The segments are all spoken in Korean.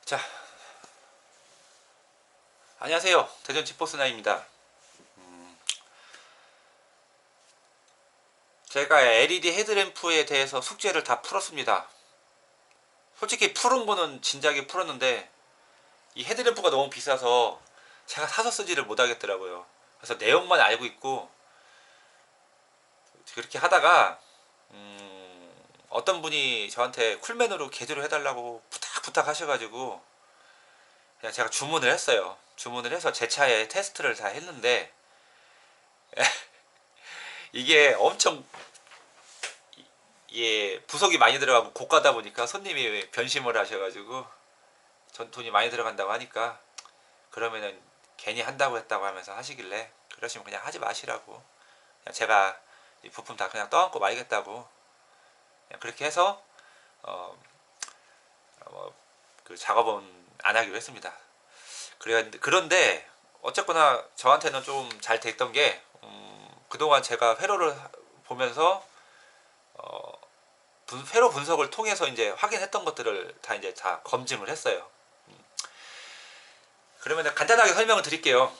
자, 안녕하세요. 대전 지포스나입니다. 제가 LED 헤드램프에 대해서 숙제를 다 풀었습니다. 솔직히 푸른 거는 진작에 풀었는데 이 헤드램프가 너무 비싸서 제가 사서 쓰지를 못하겠더라고요. 그래서 내용만 알고 있고 그렇게 하다가 어떤 분이 저한테 쿨맨으로 개조를 해달라고 부탁 하셔가지고 그냥 제가 주문을 했어요. 주문을 해서 제 차에 테스트를 다 했는데 이게 엄청 부속이 많이 들어가고 고가다 보니까 손님이 변심을 하셔가지고 전 돈이 많이 들어간다고 하니까 그러면은 괜히 한다고 했다고 하면서 하시길래 그러시면 그냥 하지 마시라고 그냥 제가 이 부품 다 그냥 떠안고 말겠다고 그냥 그렇게 해서 어, 그 작업은 안 하기로 했습니다. 그런데 어쨌거나 저한테는 좀 잘 됐던 게 그동안 제가 회로를 보면서 회로 분석을 통해서 이제 확인했던 것들을 다 이제 다 검증을 했어요. 그러면 간단하게 설명을 드릴게요.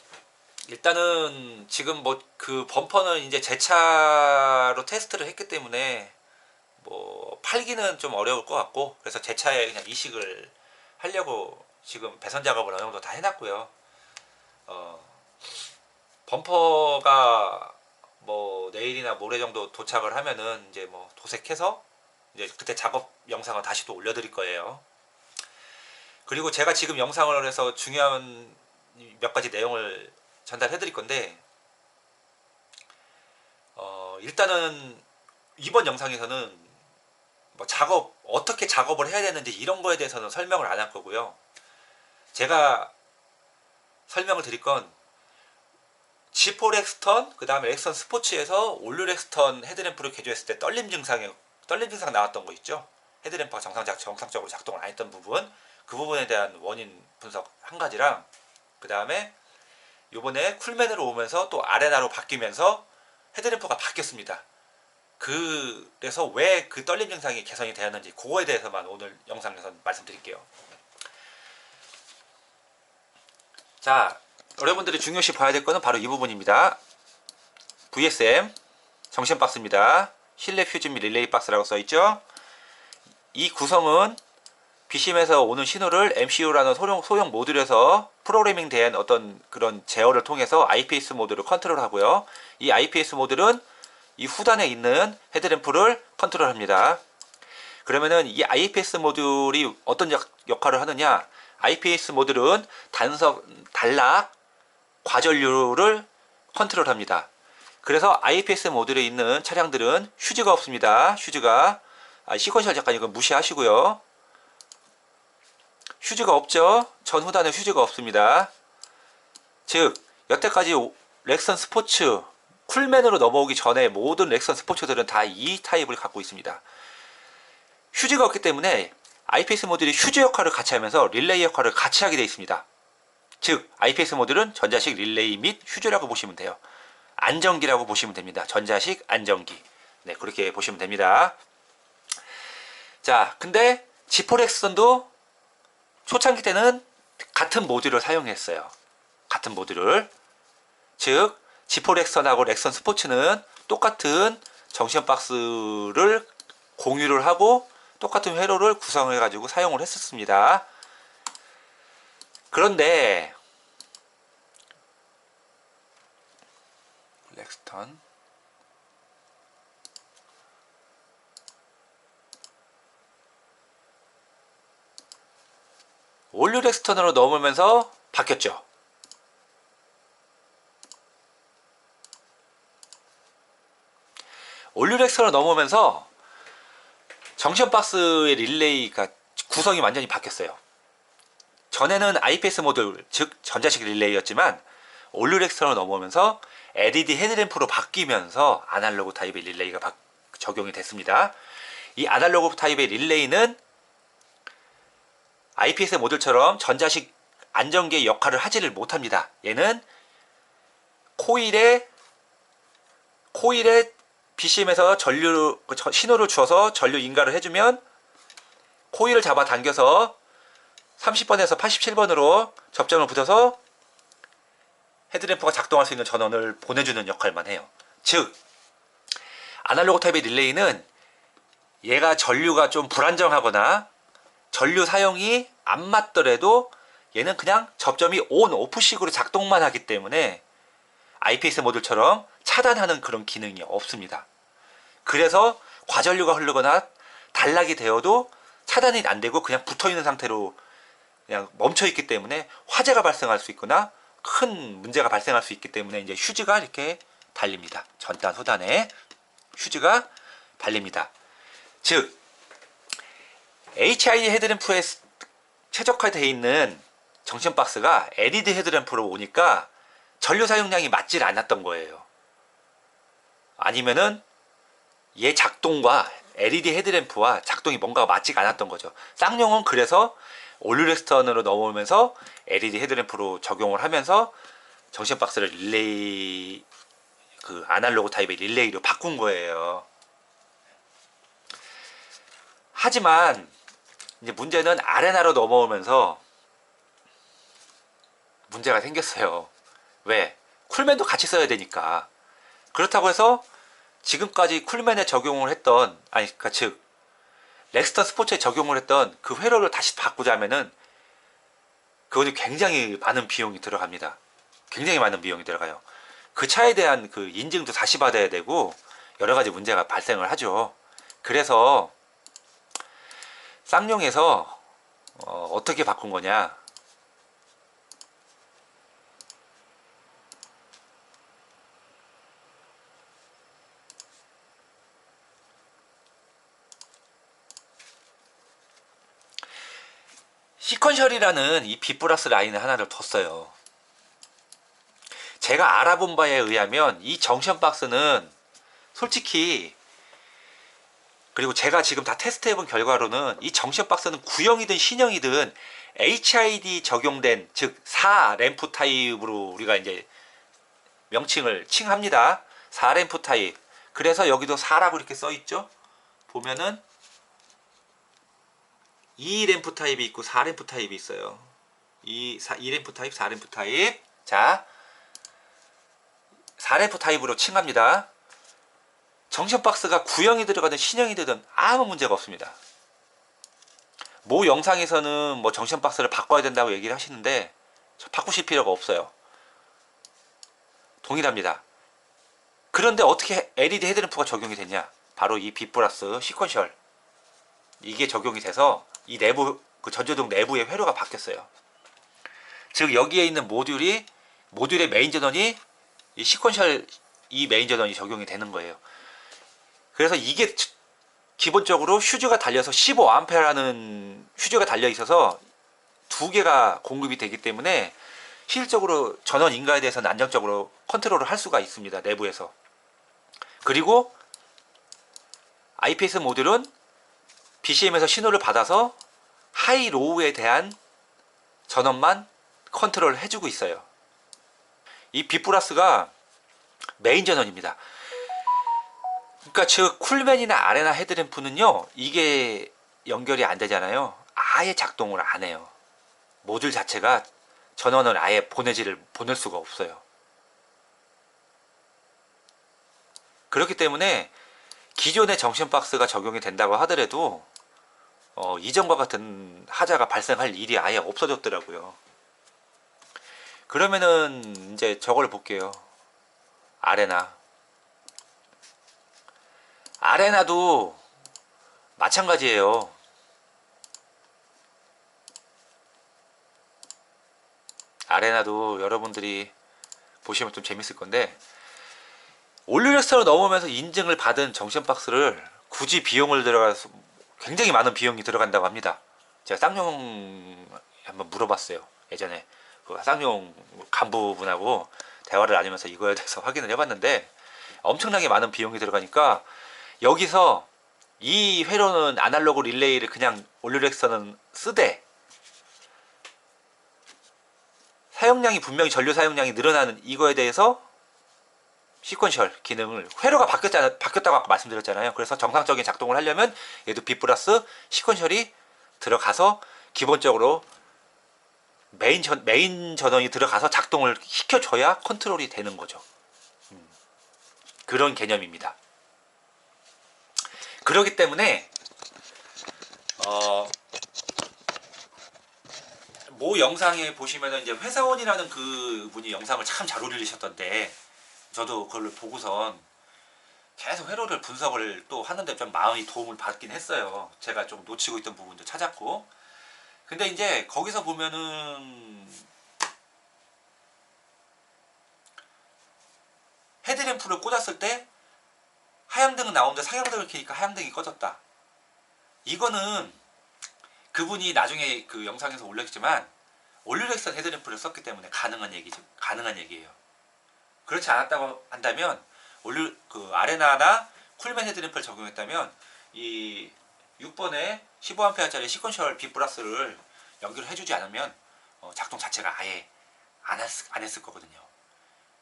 일단은 지금 뭐 그 범퍼는 이제 제 차로 테스트를 했기 때문에 뭐 팔기는 좀 어려울 것 같고 그래서 제 차에 그냥 이식을 하려고 지금 배선 작업을 어느 정도 다 해놨고요. 범퍼가 뭐 내일이나 모레 정도 도착을 하면은 이제 뭐 도색해서 이제 그때 작업 영상을 다시 또 올려드릴 거예요. 그리고 제가 지금 영상을 해서 중요한 몇 가지 내용을 전달해 드릴 건데 일단은 이번 영상에서는 뭐 어떻게 작업을 해야 되는지 이런 거에 대해서는 설명을 안 할 거고요. 제가 설명을 드릴 건 G4 렉스턴 그 다음에 렉스턴 스포츠에서 올류 렉스턴 헤드램프를 개조했을 때 떨림 증상 나왔던 거 있죠. 헤드램프가 정상적으로 작동을 안 했던 부분, 그 부분에 대한 원인 분석 한 가지랑 그 다음에 요번에 쿨맨으로 오면서 또 아레나로 바뀌면서 헤드램프가 바뀌었습니다. 그래서 왜 그 떨림 증상이 개선이 되었는지 그거에 대해서만 오늘 영상에서 말씀드릴게요. 자, 여러분들이 중요시 봐야 될 거는 바로 이 부분입니다. VSM 정션 박스입니다. 실내 퓨즈 및 릴레이 박스라고 써있죠. 이 구성은 BCM에서 오는 신호를 MCU라는 소형 모듈에서 프로그래밍 된 어떤 그런 제어를 통해서 IPS 모듈을 컨트롤하고요. 이 IPS 모듈은 이 후단에 있는 헤드램프를 컨트롤합니다. 그러면은 이 IPS 모듈이 어떤 역할을 하느냐? IPS 모듈은 단락, 과전류를 컨트롤합니다. 그래서 IPS 모듈에 있는 차량들은 휴즈가 없습니다. 휴즈가 시퀀셜 잠깐 이거 무시하시고요. 휴즈가 없죠. 전후단에 휴즈가 없습니다. 즉 여태까지 렉선 스포츠 쿨맨으로 넘어오기 전에 모든 렉선 스포츠들은 다 이 타입을 갖고 있습니다. 휴즈가 없기 때문에 IPS 모듈이 휴즈 역할을 같이 하면서 릴레이 역할을 같이 하게 되어 있습니다. 즉 IPS 모듈은 전자식 릴레이 및 휴즈라고 보시면 돼요. 안정기라고 보시면 됩니다. 전자식 안정기. 네, 그렇게 보시면 됩니다. 자, 근데 G4 렉선도 초창기 때는 같은 모듈을 사용했어요. 같은 모듈을. 즉 G4 렉선하고 렉선 스포츠는 똑같은 정션 박스를 공유를 하고 똑같은 회로를 구성해 가지고 사용을 했었습니다. 그런데 렉스턴 올류 렉스턴으로 넘으면서 바뀌었죠. 올류 렉스턴으로 넘으면서 정션 박스의 릴레이가 구성이 완전히 바뀌었어요. 전에는 IPS 모듈, 즉 전자식 릴레이였지만 올류 렉스턴으로 넘어오면서 LED 헤드램프로 바뀌면서 아날로그 타입의 릴레이가 적용이 됐습니다. 이 아날로그 타입의 릴레이는 IPS 모듈처럼 전자식 안정기의 역할을 하지를 못합니다. 얘는 코일에 BCM에서 신호를 주어서 전류 인가를 해주면 코일을 잡아당겨서 30번에서 87번으로 접점을 붙여서 헤드램프가 작동할 수 있는 전원을 보내주는 역할만 해요. 즉 아날로그 타입의 릴레이는 얘가 전류가 좀 불안정하거나 전류 사용이 안 맞더라도 얘는 그냥 접점이 온, 오프식으로 작동만 하기 때문에 IPS 모듈처럼 차단하는 그런 기능이 없습니다. 그래서 과전류가 흐르거나 단락이 되어도 차단이 안 되고 그냥 붙어있는 상태로 그냥 멈춰있기 때문에 화재가 발생할 수 있거나 큰 문제가 발생할 수 있기 때문에 이제 휴지가 이렇게 달립니다. 전단, 후단에 휴지가 달립니다. 즉 HID 헤드램프에 최적화되어 있는 정션 박스가 LED 헤드램프로 오니까 전류 사용량이 맞질 않았던 거예요. 아니면은 얘 작동과 LED 헤드램프와 작동이 뭔가 맞지가 않았던 거죠. 쌍용은 그래서 올류렉스턴으로 넘어오면서 LED 헤드램프로 적용을 하면서 정션 박스를 릴레이, 그 아날로그 타입의 릴레이로 바꾼 거예요. 하지만 이제 문제는 아레나로 넘어오면서 문제가 생겼어요. 왜? 쿨맨도 같이 써야 되니까. 그렇다고 해서 지금까지 쿨맨에 적용을 했던, 아니 그러니까 즉 렉스턴 스포츠에 적용을 했던 그 회로를 다시 바꾸자면은 그것이 굉장히 많은 비용이 들어갑니다. 굉장히 많은 비용이 들어가요. 그 차에 대한 그 인증도 다시 받아야 되고 여러 가지 문제가 발생을 하죠. 그래서 쌍용에서 어떻게 바꾼 거냐? 시퀀셜이라는 이 B+ 라인을 하나를 뒀어요. 제가 알아본 바에 의하면 이 정션 박스는 솔직히, 그리고 제가 지금 다 테스트 해본 결과로는 이 정션 박스는 구형이든 신형이든 HID 적용된, 즉 4램프 타입으로 우리가 이제 명칭을 칭합니다. 4램프 타입. 그래서 여기도 4라고 이렇게 써 있죠. 보면은 2램프 타입이 있고 4램프 타입이 있어요. 2램프 타입, 4램프 타입. 자, 4램프 타입으로 칭합니다. 정션 박스가 구형이 들어가든 신형이 되든 아무 문제가 없습니다. 모 영상에서는 뭐 정션 박스를 바꿔야 된다고 얘기를 하시는데 바꾸실 필요가 없어요. 동일합니다. 그런데 어떻게 LED 헤드램프가 적용이 됐냐? 바로 이 B+ 시퀀셜, 이게 적용이 돼서 이 내부, 그 전조등 내부의 회로가 바뀌었어요. 즉 여기에 있는 모듈의 메인 전원이 이 시퀀셜, 이 메인 전원이 적용이 되는 거예요. 그래서 이게 기본적으로 휴즈가 달려서 15A라는 휴즈가 달려 있어서 두 개가 공급이 되기 때문에 실질적으로 전원 인가에 대해서는 안정적으로 컨트롤을 할 수가 있습니다. 내부에서. 그리고 IPS 모듈은 BCM에서 신호를 받아서 하이 로우에 대한 전원만 컨트롤을 해주고 있어요. 이 B+가 메인 전원입니다. 그러니까 즉 쿨맨이나 아레나 헤드램프는요, 이게 연결이 안 되잖아요. 아예 작동을 안 해요. 모듈 자체가 전원을 아예 보낼 수가 없어요. 그렇기 때문에 기존의 정션 박스가 적용이 된다고 하더라도 이전과 같은 하자가 발생할 일이 아예 없어졌더라고요. 그러면은 이제 저걸 볼게요. 아레나도 마찬가지예요. 아레나도 여러분들이 보시면 좀 재밌을 건데, 올류렉스턴으로 넘으면서 인증을 받은 정션 박스를 굳이 비용을 들어가서 굉장히 많은 비용이 들어간다고 합니다. 제가 쌍용 한번 물어봤어요. 예전에 그 쌍용 간부분하고 대화를 나누면서 이거에 대해서 확인을 해봤는데 엄청나게 많은 비용이 들어가니까, 여기서 이 회로는 아날로그 릴레이를 그냥 올류렉스턴은 쓰되 사용량이 분명히 전류 사용량이 늘어나는 이거에 대해서 시퀀셜 기능을, 회로가 바뀌었다고 아까 말씀드렸잖아요. 그래서 정상적인 작동을 하려면 얘도 B+ 시퀀셜이 들어가서 기본적으로 메인 전원이 들어가서 작동을 시켜줘야 컨트롤이 되는 거죠. 그런 개념입니다. 그렇기 때문에 모 영상에 보시면은 이제 회사원이라는 그 분이 영상을 참 잘 올리셨던데, 저도 그걸 보고선 계속 회로를 분석을 또 하는데 좀 마음이 도움을 받긴 했어요. 제가 좀 놓치고 있던 부분도 찾았고. 근데 이제 거기서 보면은 헤드램프를 꽂았을 때 하향등은 나오는데 상향등을 켜니까 하향등이 꺼졌다. 이거는 그분이 나중에 그 영상에서 올렸지만 올류렉선 헤드램프를 썼기 때문에 가능한 얘기예요. 그렇지 않았다고 한다면 그 아레나나 쿨맨 헤드램프를 적용했다면 이 6번에 15A짜리 시퀀셜 B 플러스를 연결을 해주지 않으면 작동 자체가 아예 안 했을 거거든요.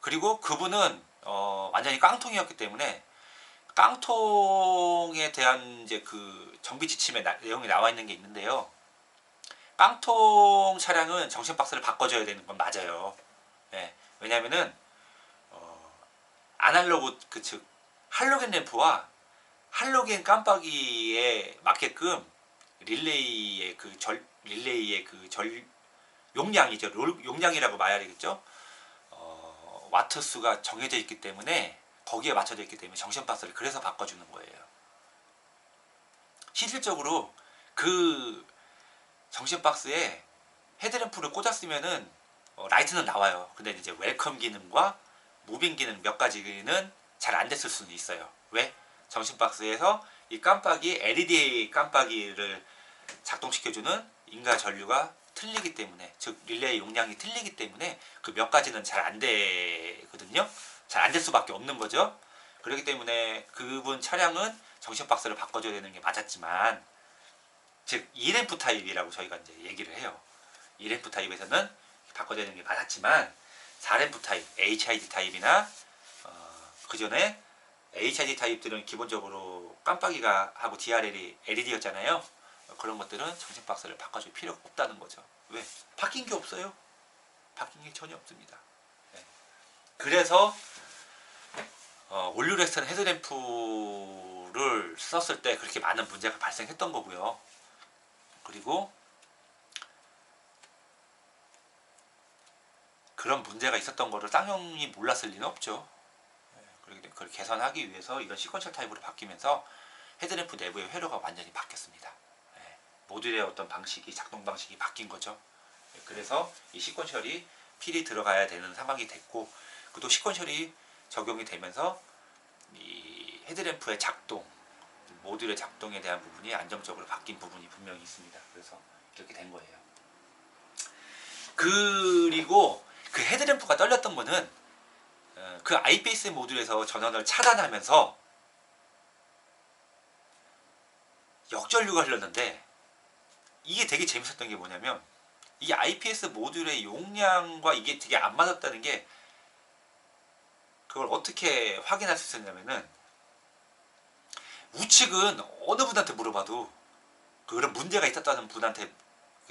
그리고 그분은 완전히 깡통이었기 때문에 깡통에 대한 이제 그 정비 지침의 내용이 나와 있는 게 있는데요. 깡통 차량은 정신 박스를 바꿔줘야 되는 건 맞아요. 예, 왜냐면은 아날로그 즉 할로겐 램프와 할로겐 깜빡이에 맞게끔 릴레이의 용량이죠. 용량이라고 말해야 되겠죠. 와트 수가 정해져 있기 때문에 거기에 맞춰져 있기 때문에 정션 박스를 그래서 바꿔주는 거예요. 실질적으로 그 정션 박스에 헤드램프를 꽂았으면은 라이트는 나와요. 근데 이제 웰컴 기능과 무빙 기능 몇 가지는 잘 안 됐을 수는 있어요. 왜? 정신 박스에서 이 깜빡이 LED 깜빡이를 작동시켜주는 인가 전류가 틀리기 때문에, 즉 릴레이 용량이 틀리기 때문에 그 몇 가지는 잘 안 되거든요. 잘 안 될 수밖에 없는 거죠. 그렇기 때문에 그분 차량은 정신 박스를 바꿔줘야 되는 게 맞았지만, 즉 2램프 타입이라고 저희가 이제 얘기를 해요. 2램프 타입에서는 바꿔줘야 되는 게 맞았지만 4램프 타입, HID 타입이나 그 전에 HID 타입들은 기본적으로 깜빡이가 하고 DRL이 LED였잖아요. 그런 것들은 정신 박스를 바꿔줄 필요가 없다는 거죠. 왜? 바뀐 게 없어요. 바뀐 게 전혀 없습니다. 네. 그래서 올류렉스턴 헤드램프를 썼을 때 그렇게 많은 문제가 발생했던 거고요. 그리고 그런 문제가 있었던 거를 쌍용이 몰랐을 리는 없죠. 그걸 개선하기 위해서 이런 시퀀셜 타입으로 바뀌면서 헤드램프 내부의 회로가 완전히 바뀌었습니다. 모듈의 어떤 방식이, 작동 방식이 바뀐 거죠. 그래서 이 시퀀셜이 필이 들어가야 되는 상황이 됐고, 또 시퀀셜이 적용이 되면서 이 헤드램프의 작동, 모듈의 작동에 대한 부분이 안정적으로 바뀐 부분이 분명히 있습니다. 그래서 이렇게 된 거예요. 그리고 그 헤드램프가 떨렸던 거는 그 IPS 모듈에서 전원을 차단하면서 역전류가 흘렀는데, 이게 되게 재밌었던 게 뭐냐면 이 IPS 모듈의 용량과 이게 되게 안 맞았다는 게, 그걸 어떻게 확인할 수 있었냐면은 우측은 어느 분한테 물어봐도 그런 문제가 있었다는 분한테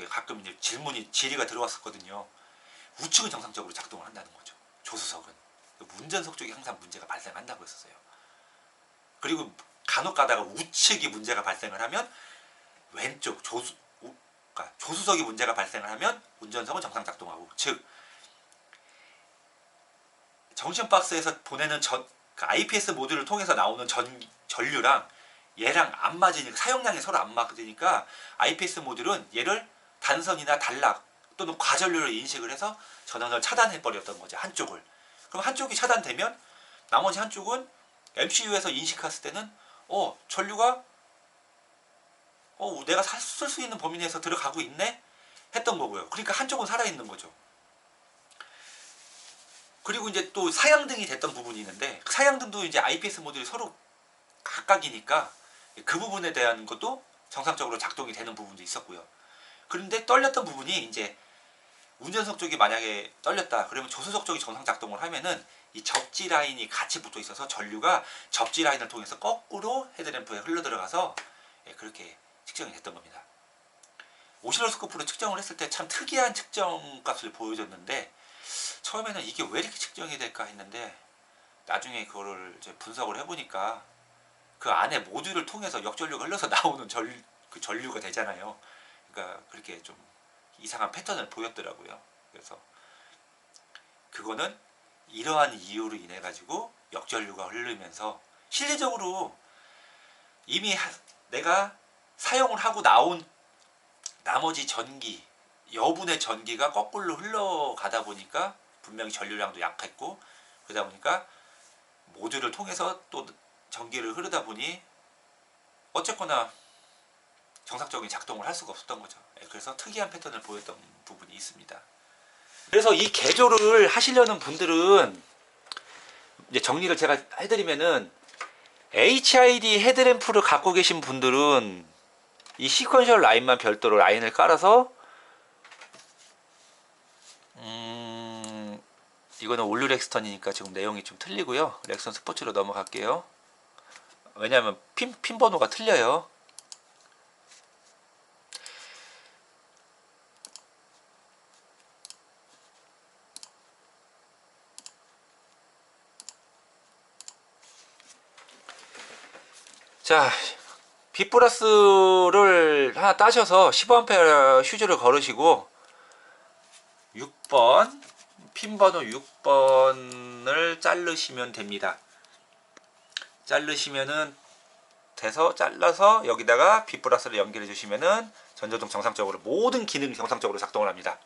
가끔 이제 질의가 들어왔었거든요. 우측은 정상적으로 작동을 한다는 거죠. 조수석은. 운전석 쪽이 항상 문제가 발생한다고 했었어요. 그리고 간혹 가다가 우측이 문제가 발생을 하면 왼쪽 그러니까 조수석이 문제가 발생을 하면 운전석은 정상 작동하고, 즉 정션 박스에서 보내는 그 IPS 모듈을 통해서 나오는 전류랑 얘랑 안 맞으니까, 사용량이 서로 안 맞으니까 IPS 모듈은 얘를 단선이나 단락 또는 과전류로 인식을 해서 전원을 차단해 버렸던 거죠. 한쪽을. 그럼 한쪽이 차단되면 나머지 한쪽은 MCU에서 인식했을 때는 전류가 내가 쓸 수 있는 범위 내에서 들어가고 있네 했던 거고요. 그러니까 한쪽은 살아있는 거죠. 그리고 이제 또 사양등이 됐던 부분이 있는데, 사양등도 이제 IPS 모듈이 서로 각각이니까 그 부분에 대한 것도 정상적으로 작동이 되는 부분도 있었고요. 그런데 떨렸던 부분이 이제 운전석 쪽이 만약에 떨렸다 그러면 조수석 쪽이 정상 작동을 하면은 이 접지 라인이 같이 붙어 있어서 전류가 접지 라인을 통해서 거꾸로 헤드램프에 흘러 들어가서 그렇게 측정이 됐던 겁니다. 오실로스코프로 측정을 했을 때 참 특이한 측정 값을 보여줬는데, 처음에는 이게 왜 이렇게 측정이 될까 했는데 나중에 그거를 이제 분석을 해보니까 그 안에 모듈을 통해서 역전류가 흘러서 나오는 그 전류가 되잖아요. 그러니까 그렇게 좀 이상한 패턴을 보였더라고요. 그래서 그거는 이러한 이유로 인해 가지고 역전류가 흐르면서 실질적으로 이미 내가 사용을 하고 나온 나머지 전기, 여분의 전기가 거꾸로 흘러가다 보니까 분명히 전류량도 약했고, 그러다 보니까 모듈을 통해서 또 전기를 흐르다 보니 어쨌거나 정상적인 작동을 할 수가 없었던 거죠. 그래서 특이한 패턴을 보였던 부분이 있습니다. 그래서 이 개조를 하시려는 분들은 이제 정리를 제가 해드리면은, HID 헤드램프를 갖고 계신 분들은 이 시퀀셜 라인만 별도로 라인을 깔아서 이거는 올류 렉스턴이니까 지금 내용이 좀 틀리고요. 렉선 스포츠로 넘어갈게요. 왜냐하면 핀 번호가 틀려요. 자, B 플러스를 하나 따셔서 15A 휴즈를 걸으시고 6번 핀 번호 6번을 자르시면 됩니다. 자르시면은 돼서 잘라서 여기다가 B 플러스를 연결해 주시면은 전조등 정상적으로 모든 기능이 정상적으로 작동을 합니다.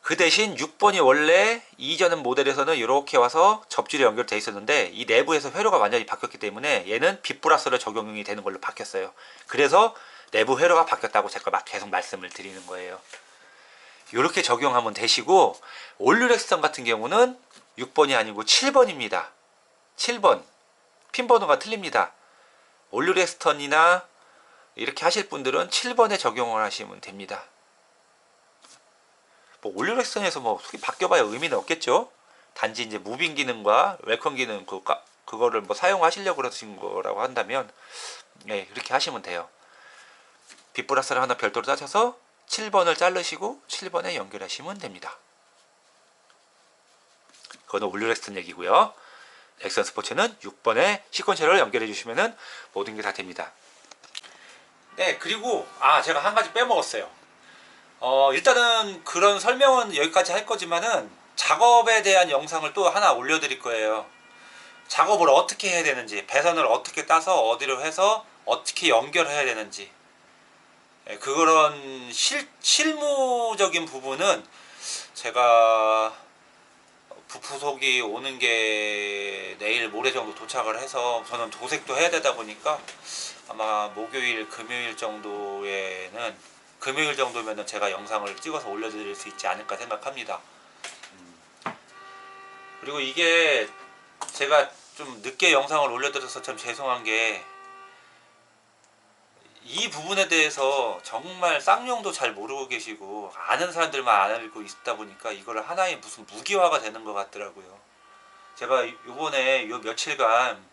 그 대신 6번이 원래 이전 모델에서는 이렇게 와서 접질에 연결되어 있었는데 이 내부에서 회로가 완전히 바뀌었기 때문에 얘는 B 플러스를 적용이 되는 걸로 바뀌었어요. 그래서 내부 회로가 바뀌었다고 제가 계속 말씀을 드리는 거예요. 이렇게 적용하면 되시고, 올류렉스턴 같은 경우는 6번이 아니고 7번입니다. 7번 핀 번호가 틀립니다. 올류렉스턴이나 이렇게 하실 분들은 7번에 적용을 하시면 됩니다. 뭐 올류렉스턴에서 뭐 바뀌어봐야 의미는 없겠죠. 단지 이제 무빙 기능과 웰컴 기능 그거를 뭐 사용하시려고 그러신 거라고 한다면 네, 그렇게 하시면 돼요. B 플러스를 하나 별도로 따셔서 7번을 자르시고 7번에 연결하시면 됩니다. 그거는 올류렉스턴 얘기고요. 렉선 스포츠는 6번에 시퀀셜을 연결해 주시면은 모든 게 다 됩니다. 네, 그리고 제가 한 가지 빼먹었어요. 일단은 그런 설명은 여기까지 할 거지만은 작업에 대한 영상을 또 하나 올려드릴 거예요. 작업을 어떻게 해야 되는지, 배선을 어떻게 따서 어디로 해서 어떻게 연결해야 되는지, 그런 실무적인 부분은 제가 부속이 오는 게 내일 모레 정도 도착을 해서, 저는 도색도 해야 되다 보니까 아마 목요일 금요일 정도면은 제가 영상을 찍어서 올려드릴 수 있지 않을까 생각합니다. 그리고 이게 제가 좀 늦게 영상을 올려드려서 참 죄송한 게, 이 부분에 대해서 정말 쌍용도 잘 모르고 계시고 아는 사람들만 알고 있다 보니까 이거를 하나의 무슨 무기화가 되는 것 같더라고요. 제가 요번에 요 며칠간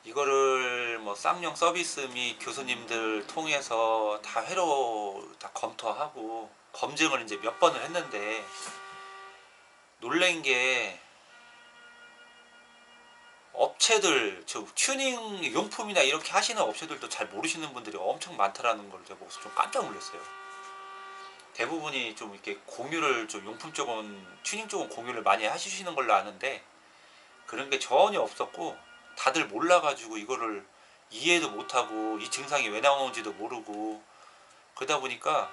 이거를 뭐 쌍용 서비스 및 교수님들 통해서 다 회로 다 검토하고 검증을 이제 몇 번을 했는데, 놀란 게 업체들, 저 튜닝 용품이나 이렇게 하시는 업체들도 잘 모르시는 분들이 엄청 많다라는 걸 제가 보고서 좀 깜짝 놀랐어요. 대부분이 좀 이렇게 공유를, 좀 용품 쪽은, 튜닝 쪽은 공유를 많이 하시는 걸로 아는데 그런 게 전혀 없었고, 다들 몰라가지고 이거를 이해도 못하고 이 증상이 왜 나오는지도 모르고, 그러다 보니까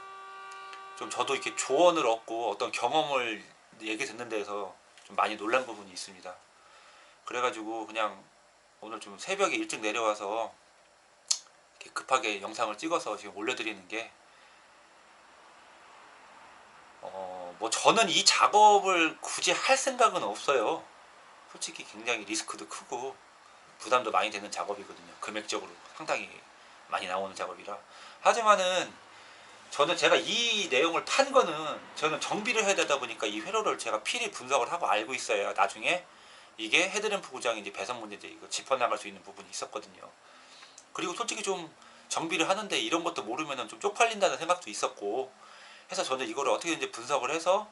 좀 저도 이렇게 조언을 얻고 어떤 경험을 얘기 듣는 데서 좀 많이 놀란 부분이 있습니다. 그래가지고 그냥 오늘 좀 새벽에 일찍 내려와서 이렇게 급하게 영상을 찍어서 지금 올려드리는 게, 뭐 저는 이 작업을 굳이 할 생각은 없어요. 솔직히 굉장히 리스크도 크고 부담도 많이 되는 작업이거든요. 금액적으로 상당히 많이 나오는 작업이라. 하지만은 저는 제가 이 내용을 판 거는, 저는 정비를 해야 되다 보니까 이 회로를 제가 필히 분석을 하고 알고 있어야 나중에 이게 헤드램프 고장인지 배선 문제인지 이거 짚어나갈 수 있는 부분이 있었거든요. 그리고 솔직히 좀 정비를 하는데 이런 것도 모르면은 좀 쪽팔린다는 생각도 있었고 해서 저는 이거를 어떻게든지 분석을 해서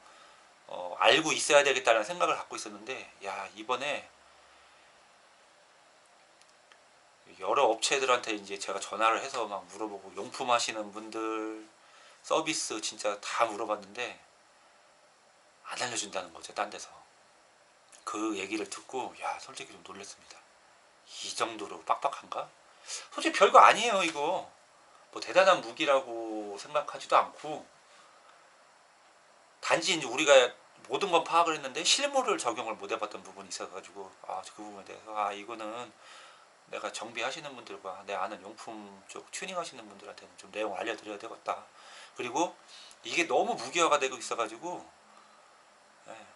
알고 있어야 되겠다는 생각을 갖고 있었는데, 야, 이번에 여러 업체들한테 이제 제가 전화를 해서 막 물어보고, 용품 하시는 분들 서비스 진짜 다 물어봤는데 안 알려준다는 거죠, 딴 데서. 그 얘기를 듣고 야, 솔직히 좀 놀랐습니다. 이 정도로 빡빡한가? 솔직히 별거 아니에요, 이거. 뭐 대단한 무기라고 생각하지도 않고, 단지 이제 우리가 모든 건 파악을 했는데 실물을 적용을 못 해봤던 부분이 있어가지고, 그 부분에 대해서 이거는 내가 정비하시는 분들과 내 아는 용품 쪽 튜닝하시는 분들한테는 좀 내용을 알려드려야 되겠다. 그리고 이게 너무 무기화가 되고 있어가지고, 예,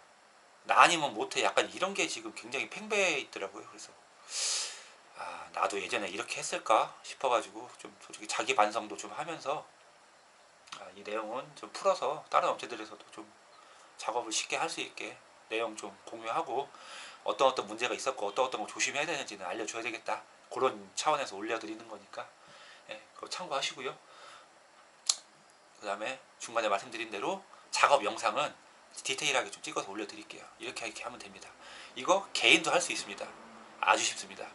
나 아니면 못해, 약간 이런 게 지금 굉장히 팽배해 있더라고요. 그래서 나도 예전에 이렇게 했을까 싶어가지고 좀 솔직히 자기 반성도 좀 하면서, 이 내용은 좀 풀어서 다른 업체들에서도 좀 작업을 쉽게 할 수 있게 내용 좀 공유하고, 어떤 문제가 있었고 어떤 거 조심해야 되는지는 알려줘야 되겠다, 그런 차원에서 올려드리는 거니까, 그거 참고하시고요. 그 다음에 중간에 말씀드린 대로 작업 영상은 디테일하게 좀 찍어서 올려드릴게요. 이렇게 하면 됩니다. 이거 개인도 할 수 있습니다. 아주 쉽습니다.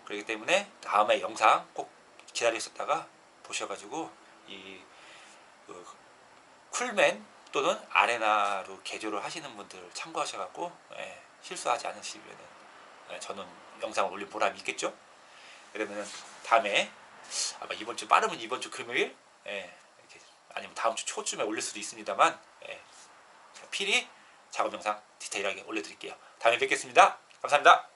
그렇기 때문에 다음에 영상 꼭 기다려 있었다가 보셔가지고 이 쿨맨 또는 아레나로 개조를 하시는 분들 참고하셔갖고, 실수하지 않으시면 저는 영상을 올릴 보람이 있겠죠. 그러면 다음에 아마 이번 주, 빠르면 이번 주 금요일, 이렇게, 아니면 다음 주 초쯤에 올릴 수도 있습니다만, 필히 작업 영상 디테일하게 올려드릴게요. 다음에 뵙겠습니다. 감사합니다.